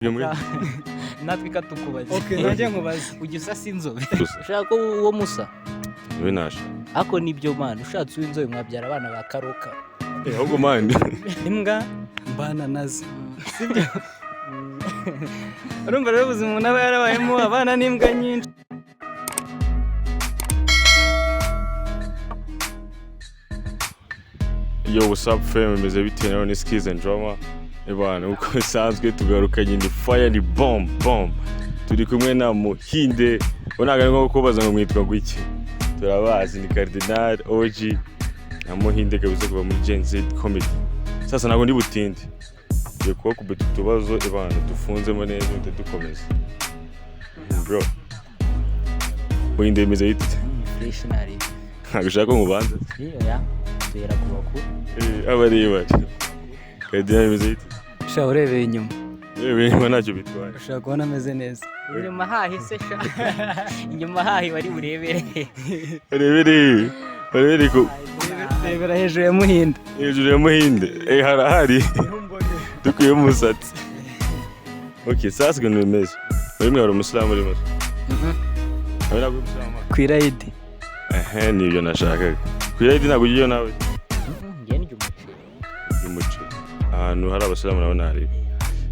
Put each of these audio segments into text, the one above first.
natwe katukubaza nanjye nkubaza ujya usa sinzobe ushaka ko uwo musa we nasha ako nibyo man ushatse uw'inzobe mwabyara abana ba karoka ahubwo man imbwa mbana nazo sibyo urumva rero ubuzima umuntu aba yarabayemo abana n'imbwa nyinshi. Yo, what's up fam, imeze bite nayo ni skills and drama ebana uko bisanzwe tugarukanye ni fire ni bomb turi kumwe na Muhinde onaga ngo kubaza ngo mwitwa gwiki turabazi ni cardinal OG na Muhinde kabisa kuva muri Gen Z comedy. Sasa nago ndi butinde yo kuba kubita tubazo ebana dufunzemo neza dukomeza bro. Muhinde imeze bite stationary ntagushaka nkubanza ya tera kubakuru abareba cardinal imeze bite Sha urebeye inyuma inyuma ntacyo bitwaye ushaka kubona ameze neza inyuma hahise sha inyuma hahi bari burebere ko rebera hejuru ya Muhinde harahari dukwiye umusatsi. Okay, sasa gano bimeze muri mwe hari umusilamu urimo abera gusilamu kwirayidi nibyo nashakaga kwirayidi ntabwo ugiye nawe ngiye umuce ahantu hari abasilamu nabo nari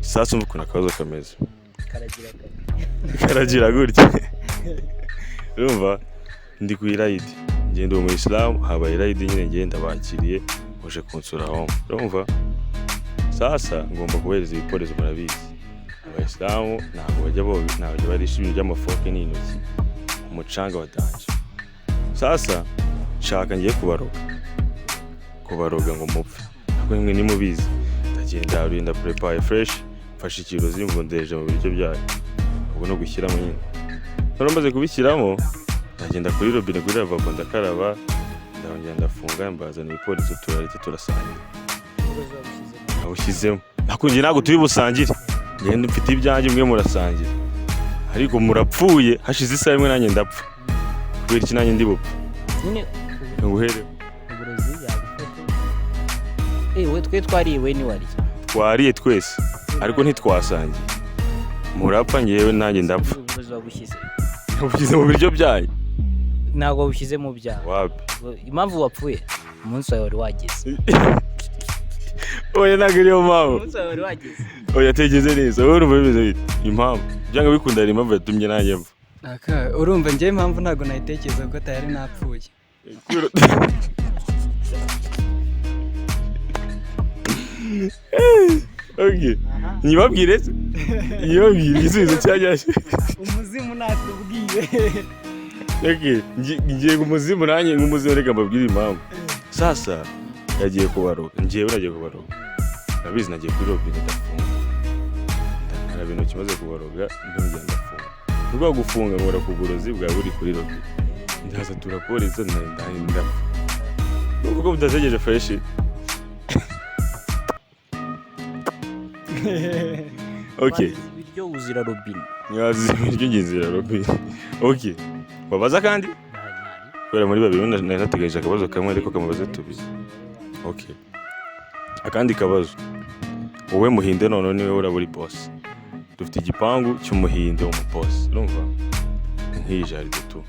sasa umva kuna kabazo kameze karagira gutya urumva ndi kwirayidi ngende mu Islam haba irayidi nyine ngenda bakiriye uje kunsura aho urumva sasa ngomba kubereza ibiporezo murabizi abayisilamu ntabwo bajya barisha ibintu by'amafoke n'intoki umucanga wadanje. Sasa nshaka ngiye kubaroga ngo mupfe kuko mwe ni mubizi ndagenda urinda prepare fresh mfashe ikiro zimvundeje mu biryo byayo ubwo no gushyiramo nyine none maze kubishyiramo ndagenda kuri robine kuri lavabo ndakaraba ndongera ndafunga mbazana ibipolisi turareke turasangira nawushyizemo nakungiye ntabwo turi busangire ngenda mfite ibyanjye mwe murasangira ariko murapfuye hashize isaha imwe nanjye ndapfa kubera iki nanjye ndi bupfa nyine nguhere uburozi yabifata we twe twariwe ni wari twariye twese ariko ntitwasangiye murapfa ngewe nanjye ndapfa uburozi wabushyize mu biryo byanyu ntabwo wabushyize mu byaha wapi impamvu wapfuye umunsi wawe wari wageze oya ntabwo ariyo mpamvu umunsi wawe wari wageze oya tegeze neza wowe urumva bimeze bite impamvu byanga bikunda hari impamvu yatumye nanjye mva urumva njyewe impamvu ntabwo nayitekereza ko atari napfuye okay nyibabwire igisubizo cyajyashye umuzimu natubwiye okay ngiye umuzimu nanjye nk'umuzimu reka mbabwire impamvu. Sasa yagiye kubaroga njyewe nagiye kubaroga nabizi nagiye kuri robine ndafunga ndakara ibintu kimaze kubaroga ndongera ndafunga rwo gufunga ngora ku burozi bwa buri kuri robine ndaza turapoliza ndani ndapfa ubwo budategereje fresh okay ibiryo uzira robine nyazi ibiryo ngizira robine okay babaza kandi kubera muri babiri nategereje akabazo kamwe ariko kamubaze tubizi. Okay, akandi kabazo wowe Muhinde none niwe uraburi boss dufite igipangu cy'umuhinde wo mu boss urumva nk'ijaride tu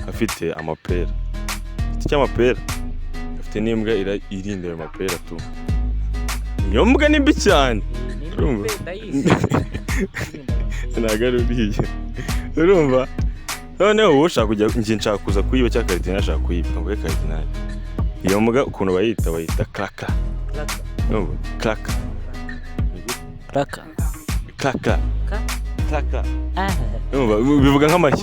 afite amapera cy'amapera afite n'imbwa irinda ayo mapera tu iyo mbwa ni mbi cyane urumva nagaruriye urumva noneho wowe ushaka kujya ngiye nshaka kuza kuyiba cyangwa cardinal ashaka kuyiba ngo cardinal iyo mbwa ukuntu bayita klaka urumva klaka bivuga nk'amashyi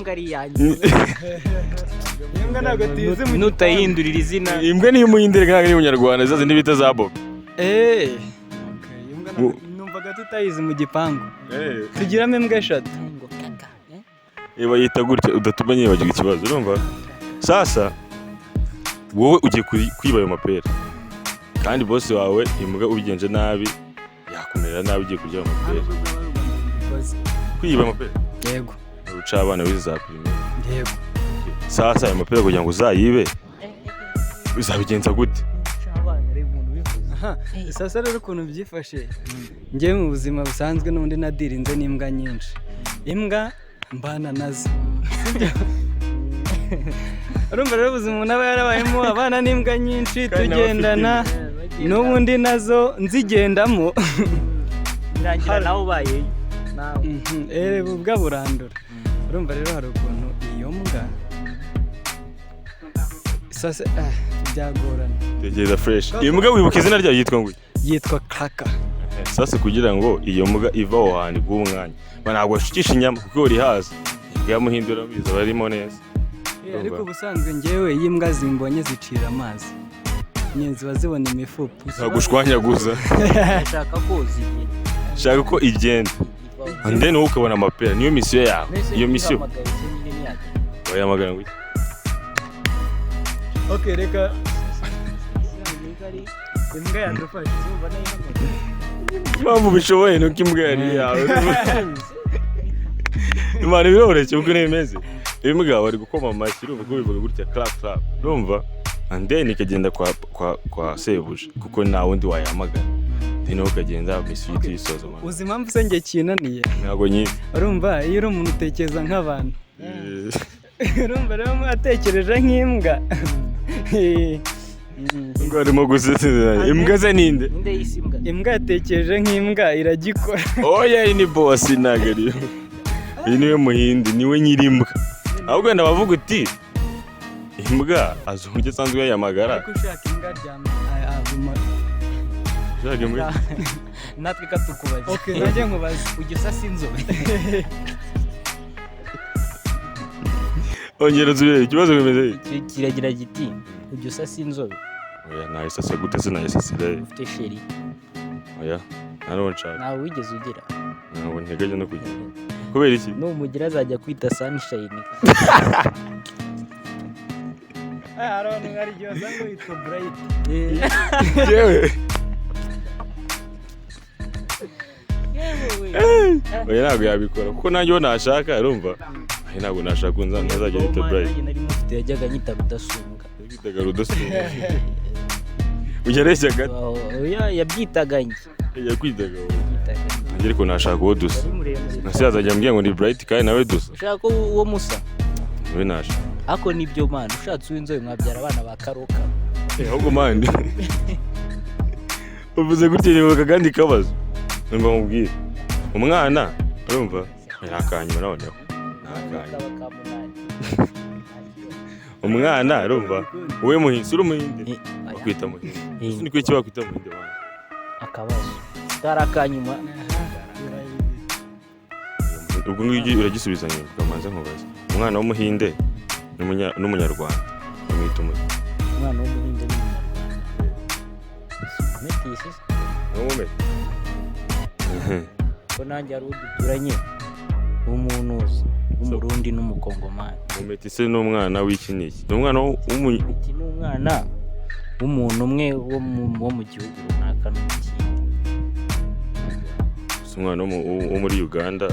imbwa ntabwo tuyizi nutayihindurira izina imbwa niyo Muhinde ntabwo ari umunyarwanda zazi n'ibita za bob imbwa numvaga tutayizi mu gipangu tugiramo imbwa eshatu bayita gutya udatuma nyibagira ikibazo urumva. Sasa wowe ugiye kwiba ayo mapera kandi boss wawe imbwa ubigenje nabi yakumerera nabi ugiye kurya ayo mapera kwiba amapera yego uca abana bize za primaire yego. Sasa ayo mapera kugira ngo uzayibe uzabigenza gute sasa rero ukuntu byifashe njye mu buzima busanzwe n'undi nadirinze n'imbwa nyinshi imbwa mbana nazo urumva rero ubuzima umuntu aba yarabayemo abana n'imbwa nyinshi tugendana n'ubundi nazo nzigendamo birangira nawe ubayeyo ubwa burandura urumva rero hari ukuntu iyo mbwa sasa byagorana tegereza fresh iyo mbwa wibuka izina ryayo yitwa ngo yitwa Kaka sasa kugira ngo iyo mbwa iva aho hantu bw'umwanya ntabwo ashukisha inyama kuko uri hazi bwamuhindura biza barimo neza ariko ubusanzwe njyewe iyo imbwa zimbonye zicira amazi nyine ziba zibona imifupu ntagushwanyaguza shaka ko igenda and then wowe ukabona amapera niyo misiyo yawe iyo misiyo wayamagana ngo okay reka imbwa yadufashe mpamvu bishoboye nuko imbwa yari yawe imana biroroshye uko nimeze imbwa bari gukoma amashyi urumva ko bivuga gutya clap clap urumva and then ikagenda kwa sebuja kuko nta wundi wayahamagara then ukagenda misiyo itisoza uzi impamvu se njye kinaniye ntabwo nyine urumva iyo uri umuntu utekereza nk'abantu urumva rero mwatekereje nk'imbwa ngo arimo gusetsa imbwa ze ninde imbwa yatekereje nk'imbwa iragikora oya iyi ni boss nagari iyi niwe Muhinde niwe nyirimbwa ahubwo wenda bavuga uti imbwa azi uburyo asanzwe yayamagara ariko ushaka imbwa aryama ushaka imbwa natwe katukubaza okay najye nkubaza ujya usasa inzobe ongera uzubire ikibazo bimeze kiragira giti ujya usasa inzobe oya nayisasa gute se nayisasire ufite sheri oya ntaruwo nshaka ntawe wigeze ugira ntabwo ntegereje no kugira kubera iki numugira azajya kwita sunshine hari abantu bari igihe wasanga witwa bright yewe oya ntabwo yabikora kuko nanjye uwo nashaka urumva ntabwo nashaka ko ntazajya yita bright nanjye nari mufite yajyaga nyita rudasumbwa yitaga rudasumbwa ujya areshya gato oya yabyitaga njye yakwitaga nanjye ariko nashaka uwo dusa nasi yazajya ambwira ngo ni bright kandi nawe dusa ushaka uwo musa nawe nashaka ako nibyo mana ushatse uw'inzobe mwabyara abana ba karoka ahubwo mani uvuze gutya nibuka kandi kabazo numva mubwire umwana urumva yakanyuma noneho umwana urumva wowe Muhinde uri Muhinde bakwita Muhinde niko iki bakwita Muhinde wanjye akabazo karakanyuma ubwo ngibyo uragisubiza nyuma ukamanza nkubaza umwana w'Umuhinde n'umunyarwanda bamwita Umuhinde umwana w'Umuhinde n'umunyarwanda metisi n'umumete ko nanjye ari uduturanye w'umunuzi w'umurundi n'umukongomani umumete se n'umwana w'iki n'iki ni umwana iki ni umwana w'umuntu umwe wo mu gihugu runaka n'ikindi si umwana wo muri Uganda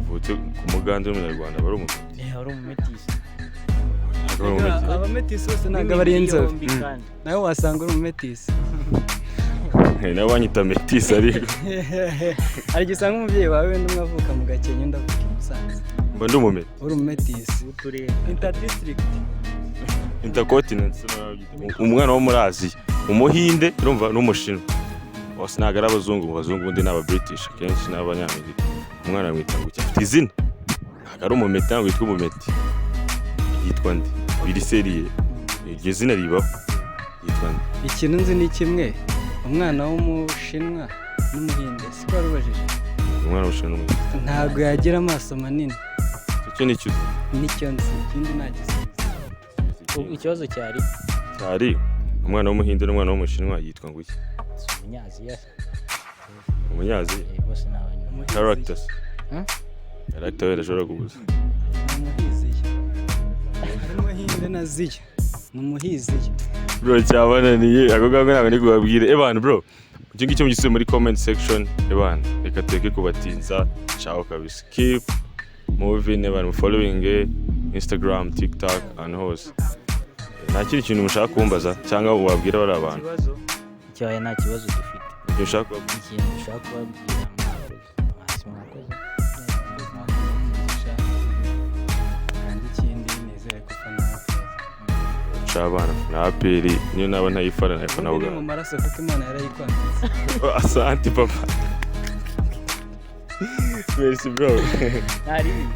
wavutse ku muganda w'umunyarwanda aba ari umumete ari umumetisi abametisi bose ntabwo aba ari inzobe nawe wasanga uri umumetisi nawe wanyita metisi ariko hari igihe usanga umubyeyi wawe wenda umwe avuka mu Gakenke undi avuka i Musanze mba ndi umumete uri umumetisi interdistrict intercontinent umwana wo muri Aziya Umuhinde urumva n'Umushinwa bose ntabwo ari abazungu mu bazungu ubundi ni aba-British akenshi n'Abanyamerika umwana bamwita ngo afite izina ntabwo ari umumete ntabwo yitwa umumete yitwa nde biri seriye iryo zina ribaho yitwa nde ikintu nzi ni kimwe umwana w'Umushinwa n'Umuhinde siko warubajije umwana w'Umushinwa n'Umuhinde ntabwo yagira amaso manini icyo ni cyo nicyo nzi ikindi nagisubiza ikibazo cyari umwana w'Umuhinde n'umwana w'Umushinwa yitwa ngo iki umunyaziya umunyaziya bose ni abanyarwanda characters character wera ashobora kuguza Umuhinde na Ziya n'umuhiziya bro cyabananiye ako ngako ntabwo ndi kubabwire ebana bro icyo ngicyo mugisubize muri comment section ebana reka tureke kubatinza ciao kabisa keep moving ebana following Instagram TikTok and hose nta kindi kintu mushaka kumbaza cyangwa wabwira bari abantu cyawe nta kibazo dufite. Icyo ushaka kubabwira. Ikintu ushaka kubabwira mwakoze. kandi ikindi nizere ko ufana APR. Shabana na APR niyo naba ntayifana nayifana ubundi mu maraso kuko Imana yarayikwanditse. Asante papa. Merci bro. Ntari bibi.